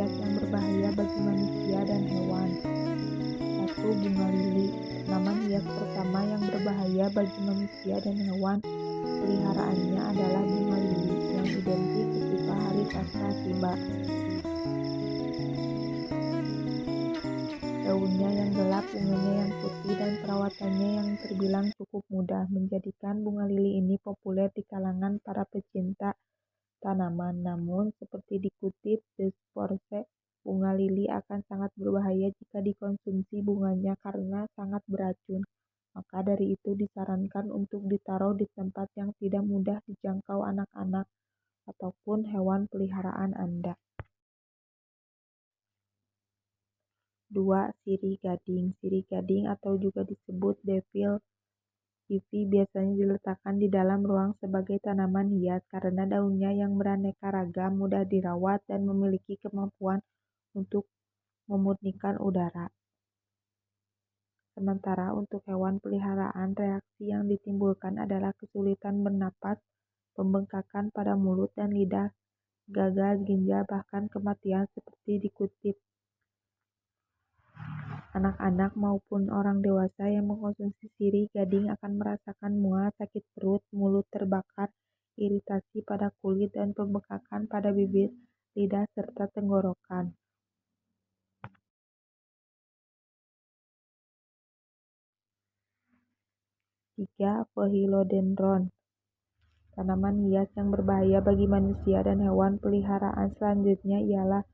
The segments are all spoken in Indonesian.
hias yang berbahaya bagi manusia dan hewan. 1. Bunga lili. Tanaman hias pertama yang berbahaya bagi manusia dan hewan peliharaannya adalah bunga lili yang identik ketika hari Paskah tiba. Daunnya yang gelap, bunganya yang putih, dan perawatannya yang terbilang cukup mudah menjadikan bunga lili ini populer di kalangan para pecinta tanaman. Namun, seperti dikutip The Spruce, bunga lili akan sangat berbahaya jika dikonsumsi bunganya karena sangat beracun. Maka dari itu disarankan untuk ditaruh di tempat yang tidak mudah dijangkau anak-anak ataupun hewan peliharaan Anda. 2. Sirih gading. Sirih gading atau juga disebut devil ivy biasanya diletakkan di dalam ruang sebagai tanaman hias karena daunnya yang beraneka ragam, mudah dirawat, dan memiliki kemampuan untuk memurnikan udara. Sementara untuk hewan peliharaan, reaksi yang ditimbulkan adalah kesulitan bernapas, pembengkakan pada mulut dan lidah, gagal ginjal, bahkan kematian seperti dikutip. Anak-anak maupun orang dewasa yang mengkonsumsi sirih gading akan merasakan mual, sakit perut, mulut terbakar, iritasi pada kulit, dan pembengkakan pada bibir, lidah, serta tenggorokan. 3. Philodendron. Tanaman hias yang berbahaya bagi manusia dan hewan peliharaan selanjutnya ialah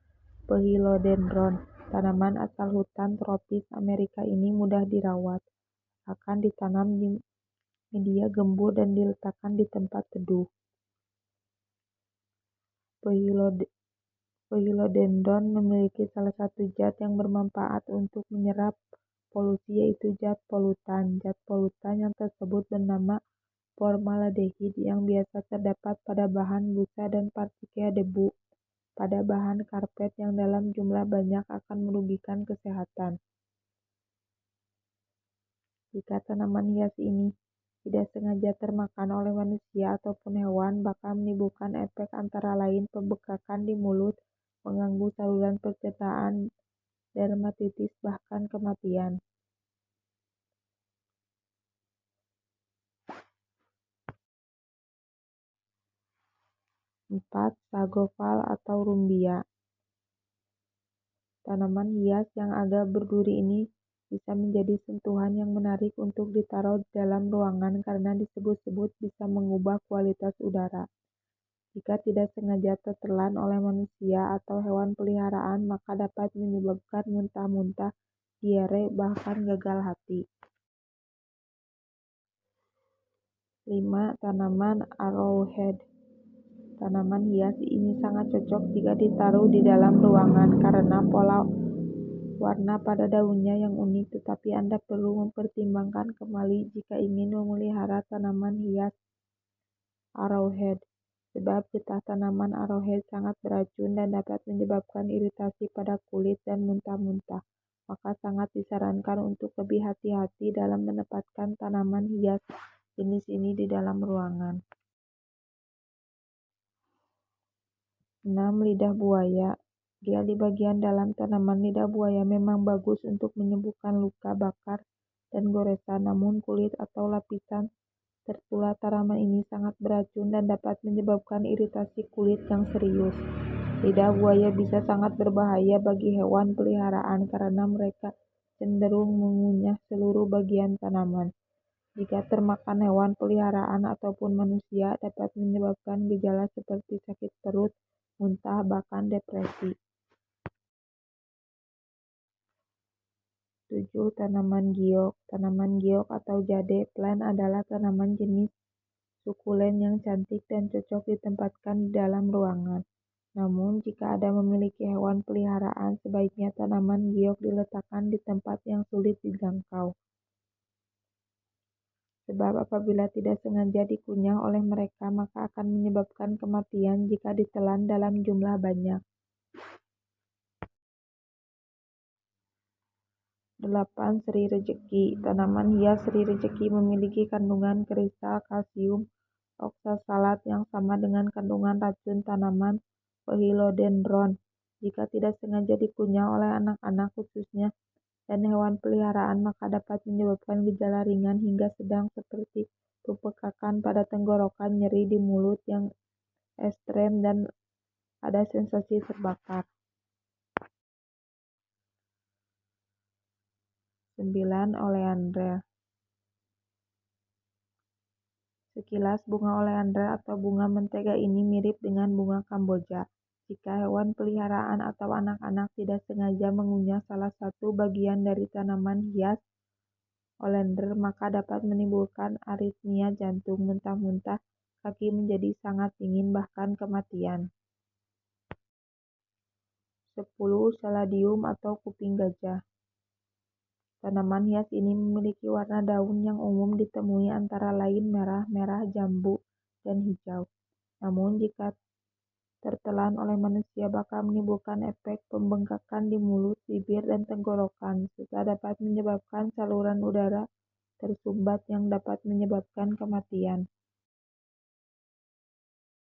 Philodendron. Tanaman asal hutan tropis Amerika ini mudah dirawat. Akan ditanam di media gembur dan diletakkan di tempat teduh. Philodendron memiliki salah satu zat yang bermanfaat untuk menyerap polusi, yaitu zat polutan. Zat polutan yang tersebut bernama formaldehid yang biasa terdapat pada bahan busa dan partikel debu pada bahan karpet yang dalam jumlah banyak akan merugikan kesehatan. Jika tanaman hias ini tidak sengaja termakan oleh manusia ataupun hewan, bakal menimbulkan efek antara lain pembengkakan di mulut, mengganggu saluran pencernaan, dermatitis, bahkan kematian. 4. Sagoval atau rumbia. Tanaman hias yang agak berduri ini bisa menjadi sentuhan yang menarik untuk ditaruh di dalam ruangan karena disebut-sebut bisa mengubah kualitas udara. Jika tidak sengaja tertelan oleh manusia atau hewan peliharaan, maka dapat menyebabkan muntah-muntah, diare, bahkan gagal hati. 5. Tanaman arrowhead. Tanaman hias ini sangat cocok jika ditaruh di dalam ruangan karena pola warna pada daunnya yang unik, tetapi Anda perlu mempertimbangkan kembali jika ingin memelihara tanaman hias arrowhead, sebab getah tanaman arrowhead sangat beracun dan dapat menyebabkan iritasi pada kulit dan muntah-muntah. Maka sangat disarankan untuk lebih hati-hati dalam menempatkan tanaman hias jenis ini di dalam ruangan. 6. Lidah buaya. Gel di bagian dalam tanaman lidah buaya memang bagus untuk menyembuhkan luka bakar dan goresan, namun kulit atau lapisan tertular tanaman ini sangat beracun dan dapat menyebabkan iritasi kulit yang serius. Lidah buaya bisa sangat berbahaya bagi hewan peliharaan karena mereka cenderung mengunyah seluruh bagian tanaman. Jika termakan hewan peliharaan ataupun manusia, dapat menyebabkan gejala seperti sakit perut, muntah, bahkan depresi. 7. Tanaman giok. Tanaman giok atau jade plant adalah tanaman jenis sukulen yang cantik dan cocok ditempatkan di dalam ruangan. Namun, jika Anda memiliki hewan peliharaan, sebaiknya tanaman giok diletakkan di tempat yang sulit dijangkau. Sebab apabila tidak sengaja dikunyah oleh mereka, maka akan menyebabkan kematian jika ditelan dalam jumlah banyak. 8. Seri rejeki. Tanaman hias seri rejeki memiliki kandungan kristal kalsium oksalat yang sama dengan kandungan racun tanaman philodendron. Jika tidak sengaja dikunyah oleh anak-anak khususnya dan hewan peliharaan, maka dapat menyebabkan gejala ringan hingga sedang seperti pembekakan pada tenggorokan, nyeri di mulut yang ekstrem, dan ada sensasi terbakar. 9. Oleander. Sekilas, bunga oleander atau bunga mentega ini mirip dengan bunga Kamboja. Jika hewan peliharaan atau anak-anak tidak sengaja mengunyah salah satu bagian dari tanaman hias oleander, maka dapat menimbulkan aritmia jantung, muntah-muntah, kaki menjadi sangat dingin, bahkan kematian. 10. Caladium atau kuping gajah. Tanaman hias ini memiliki warna daun yang umum ditemui antara lain merah, merah jambu, dan hijau. Namun jika tertelan oleh manusia bakal menimbulkan efek pembengkakan di mulut, bibir, dan tenggorokan, serta dapat menyebabkan saluran udara tersumbat yang dapat menyebabkan kematian.